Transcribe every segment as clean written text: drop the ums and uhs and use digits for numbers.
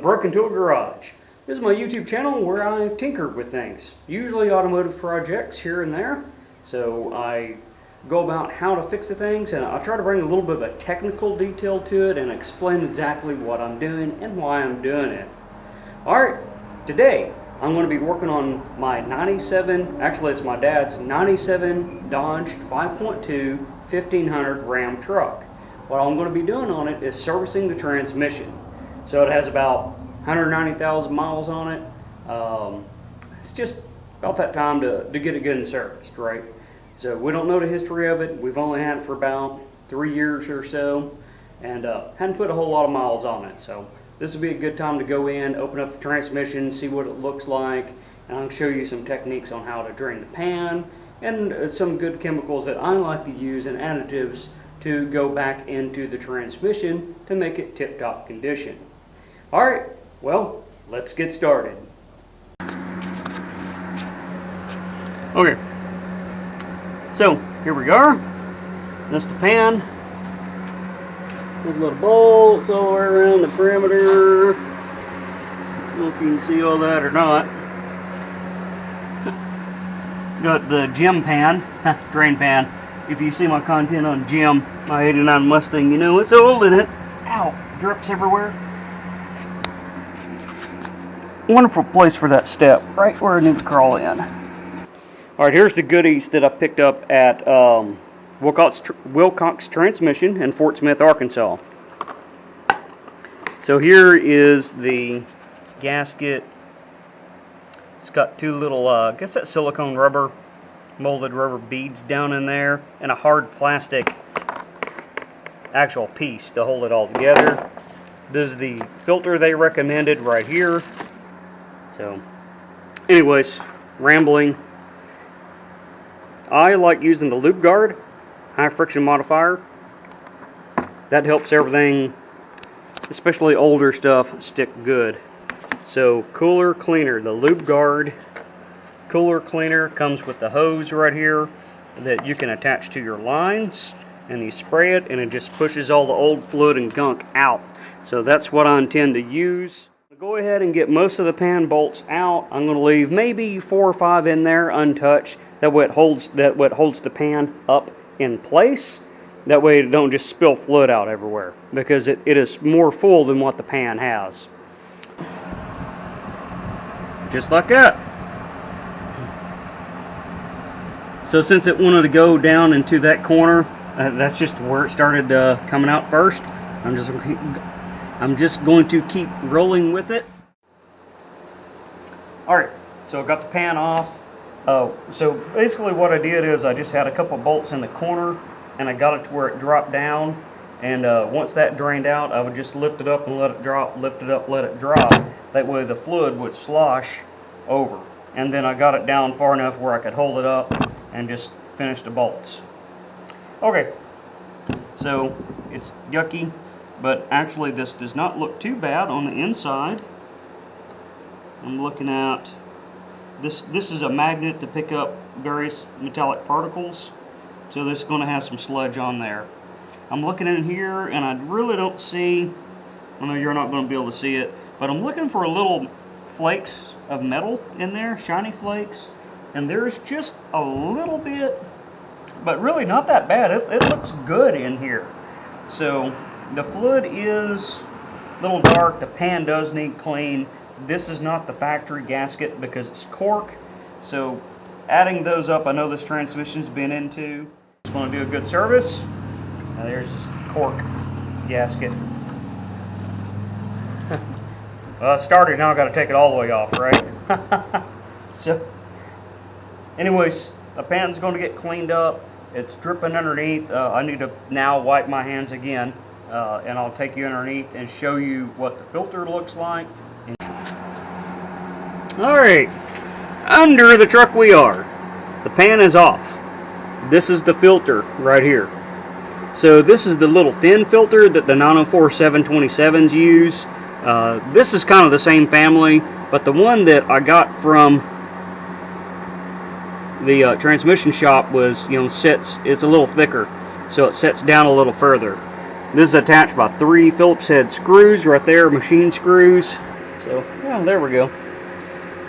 Broken Tool Garage. This is my YouTube channel where I tinker with things, usually automotive projects here and there. So I go about how to fix the things, and I try to bring a little bit of a technical detail to it and explain exactly what I'm doing and why I'm doing it. Alright, today I'm going to be working on my 97, actually it's my dad's 97 Dodge 5.2 1500 Ram truck. What I'm going to be doing on it is servicing the transmission. So it has about 190,000 miles on it. It's just about that time to get it good and serviced, right? So we don't know the history of it. We've only had it for about 3 years or so, and hadn't put a whole lot of miles on it. So this would be a good time to go in, open up the transmission, see what it looks like, and I'll show you some techniques on how to drain the pan and some good chemicals that I like to use and additives to go back into the transmission to make it tip-top condition. Alright, well, let's get started. Okay, so here we are. That's the pan. There's little bolts all the way around the perimeter. I don't know if you can see all that or not. Got the gem pan, drain pan. If you see my content on Jim, my 89 Mustang, you know it's old in it. Ow, drips everywhere. Wonderful place for that step, right where I need to crawl in. Alright, here's the goodies that I picked up at Wilcox Transmission in Fort Smith, Arkansas. So here is the gasket. It's got two little, I guess that's silicone rubber, molded rubber beads down in there, and a hard plastic actual piece to hold it all together. This is the filter they recommended right here. So, anyways, rambling. I like using the Lube Guard high friction modifier. That helps everything, especially older stuff, stick good. So, cooler cleaner, the Lube Guard cooler cleaner comes with the hose right here that you can attach to your lines, and you spray it and it just pushes all the old fluid and gunk out. So that's what I intend to use. Go ahead and get most of the pan bolts out. I'm going to leave maybe 4 or 5 in there untouched. That way it holds the pan up in place. That way it don't just spill fluid out everywhere, because it is more full than what the pan has. Just like that. So since it wanted to go down into that corner, that's just where it started coming out first. I'm just going to keep rolling with it. Alright, so I got the pan off. So basically what I did is I just had a couple bolts in the corner, and I got it to where it dropped down. And once that drained out, I would just lift it up and let it drop, lift it up, let it drop. That way the fluid would slosh over. And then I got it down far enough where I could hold it up and just finish the bolts. Okay, so it's yucky, but actually this does not look too bad on the inside. I'm looking at this is a magnet to pick up various metallic particles, so this is going to have some sludge on there. I'm looking in here and I really don't see, I know you're not going to be able to see it, but I'm looking for a little flakes of metal in there, shiny flakes, and there's just a little bit, but really not that bad. It looks good in here. So the fluid is a little dark. The pan does need clean. This is not the factory gasket because it's cork, so adding those up, I know this transmission's been into. Just want to do a good service. Now there's this cork gasket. Well, I started, now I got to take it all the way off, right? So, anyways, the pan's going to get cleaned up. It's dripping underneath. I need to now wipe my hands again, and I'll take you underneath and show you what the filter looks like. Alright, under the truck we are. The pan is off. This is the filter right here. So this is the little thin filter that the 904 727s use. This is kind of the same family, but the one that I got from the transmission shop was, it's a little thicker, so it sets down a little further. This is attached by 3 Phillips head screws right there, machine screws. So, yeah, there we go.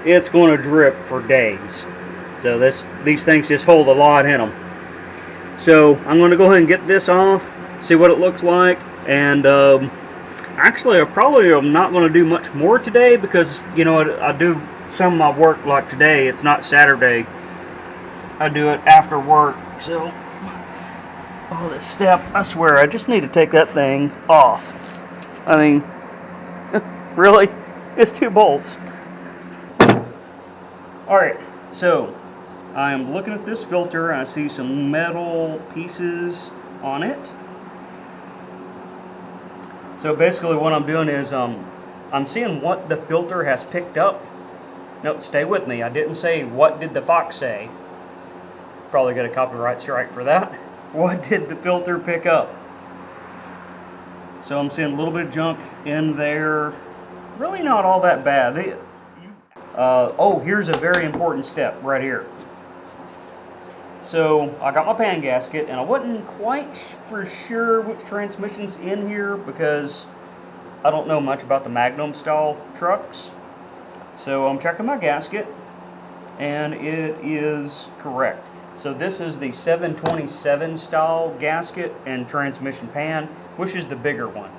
It's going to drip for days. So these things just hold a lot in them. So I'm going to go ahead and get this off, see what it looks like, and actually I probably am not going to do much more today because, you know, I do some of my work like today. It's not Saturday. I do it after work. So, oh, this step, I swear, I just need to take that thing off. I mean, really? It's 2 bolts. Alright, so I am looking at this filter and I see some metal pieces on it. So basically what I'm doing is I'm seeing what the filter has picked up. No, stay with me. I didn't say what did the fox say. Probably get a copyright strike for that. What did the filter pick up? So I'm seeing a little bit of junk in there. Really not all that bad. Oh, here's a very important step right here. So I got my pan gasket, and I wasn't quite for sure which transmission's in here because I don't know much about the Magnum style trucks. So I'm checking my gasket, and it is correct. So this is the 727 style gasket and transmission pan, which is the bigger one.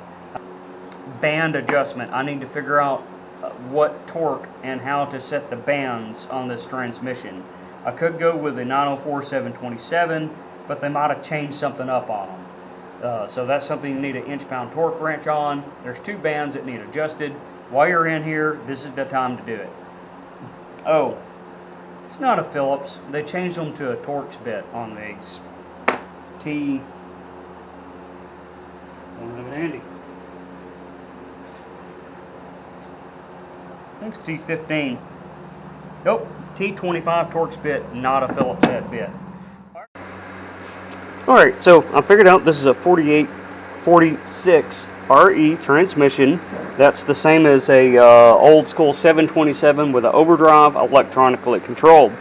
Band adjustment. I need to figure out what torque and how to set the bands on this transmission. I could go with the 904 727, but they might have changed something up on them. So that's something you need an inch-pound torque wrench on. There's 2 bands that need adjusted. While you're in here, this is the time to do it. Oh, it's not a Phillips. They changed them to a Torx bit on these. T. Don't have it handy. I think it's T15. Nope, T25 Torx bit, not a Phillips head bit. Alright, so I figured out this is a 4846 RE transmission. That's the same as a old school 727 with an overdrive, electronically controlled.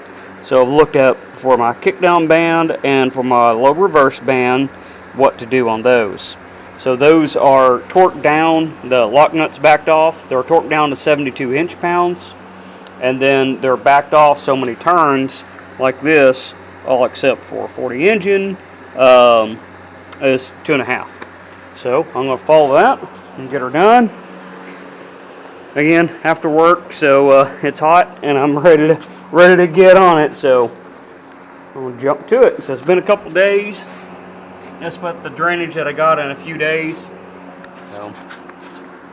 So I've looked at for my kickdown band and for my low reverse band what to do on those. So those are torqued down, the lock nuts backed off, they're torqued down to 72 inch-pounds, and then they're backed off so many turns like this, all except for 40 engine, is 2.5. So I'm going to follow that and get her done. Again, after work, so it's hot and I'm ready to get on it. So I'm going to jump to it. So it's been a couple days. That's about the drainage that I got in a few days. So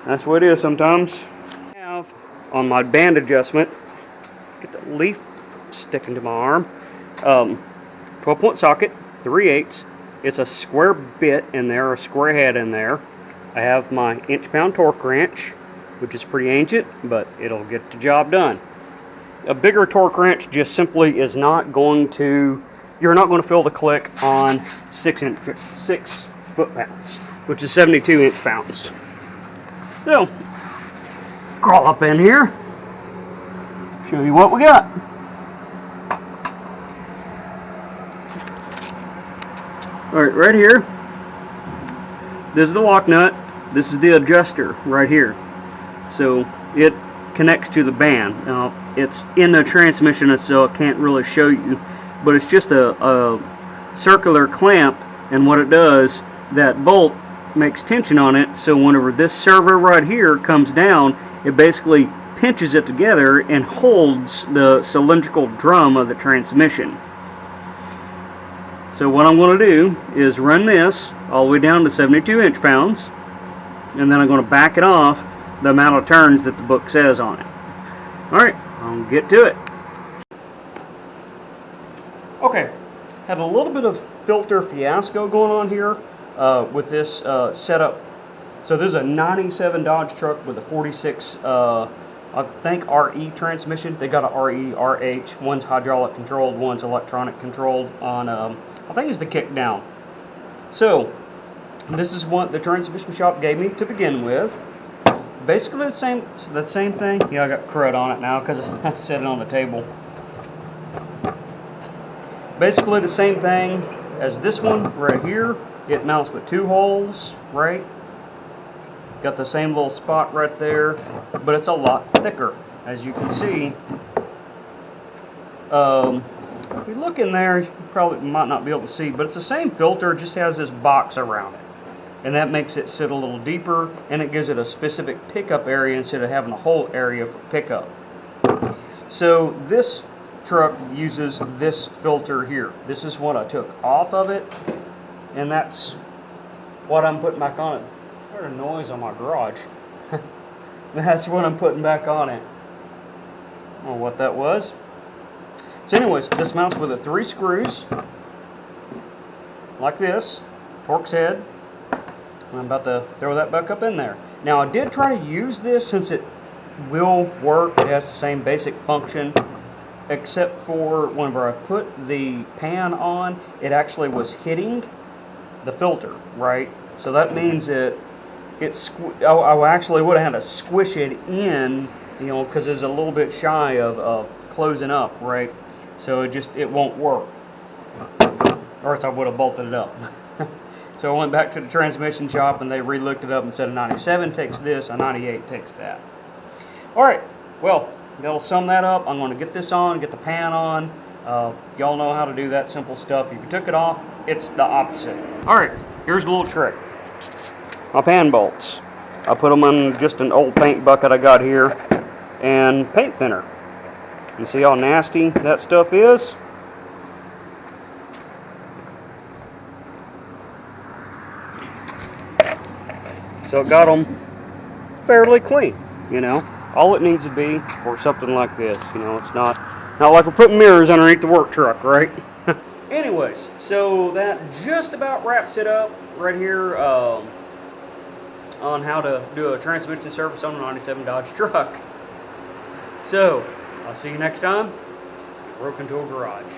that's what it is sometimes. I have on my band adjustment, get the leaf sticking to my arm. 12-point socket, 3/8. It's a square bit in there, a square head in there. I have my inch-pound torque wrench, which is pretty ancient, but it'll get the job done. A bigger torque wrench just simply is not going to, you're not going to feel the click on 6 foot-pounds, which is 72 inch-pounds. So, crawl up in here, show you what we got. Alright, right here, this is the lock nut, this is the adjuster right here. So it connects to the band. Now, it's in the transmission, so I can't really show you, but it's just a circular clamp, and what it does, that bolt makes tension on it, so whenever this servo right here comes down, it basically pinches it together and holds the cylindrical drum of the transmission. So what I'm going to do is run this all the way down to 72 inch-pounds, and then I'm going to back it off the amount of turns that the book says on it. Alright, I'll get to it. Okay, had a little bit of filter fiasco going on here with this setup. So this is a 97 Dodge truck with a 46, I think RE transmission. They got a RE, RH. One's hydraulic controlled, one's electronic controlled on, I think it's the kick down. So, this is what the transmission shop gave me to begin with. Basically the same thing. Yeah, I got crud on it now because I set it on the table. Basically the same thing as this one right here. It mounts with 2 holes, right? Got the same little spot right there, but it's a lot thicker, as you can see. If you look in there, you probably might not be able to see, but it's the same filter, it just has this box around it. And that makes it sit a little deeper, and it gives it a specific pickup area instead of having a whole area for pickup. So this truck uses this filter here. This is what I took off of it, and that's what I'm putting back on it. I heard a noise on my garage. That's what I'm putting back on it. I don't know what that was. So anyways, this mounts with the 3 screws, like this, Torx head. And I'm about to throw that back up in there. Now I did try to use this since it will work. It has the same basic function, except for whenever I put the pan on, it actually was hitting the filter, right? So that means that I actually would have had to squish it in, you know, because it's a little bit shy of closing up, right? So it won't work, or else I would have bolted it up. So I went back to the transmission shop and they re-looked it up and said a 97 takes this, a 98 takes that. Alright, well, that'll sum that up. I'm going to get this on, get the pan on. Y'all know how to do that simple stuff. If you took it off, it's the opposite. Alright, here's a little trick. My pan bolts. I put them in just an old paint bucket I got here and paint thinner. You see how nasty that stuff is? So it got them fairly clean, you know. All it needs to be for something like this, you know. It's not like we're putting mirrors underneath the work truck, right? Anyways, so that just about wraps it up right here on how to do a transmission service on a 97 Dodge truck. So, I'll see you next time. Broke into a garage.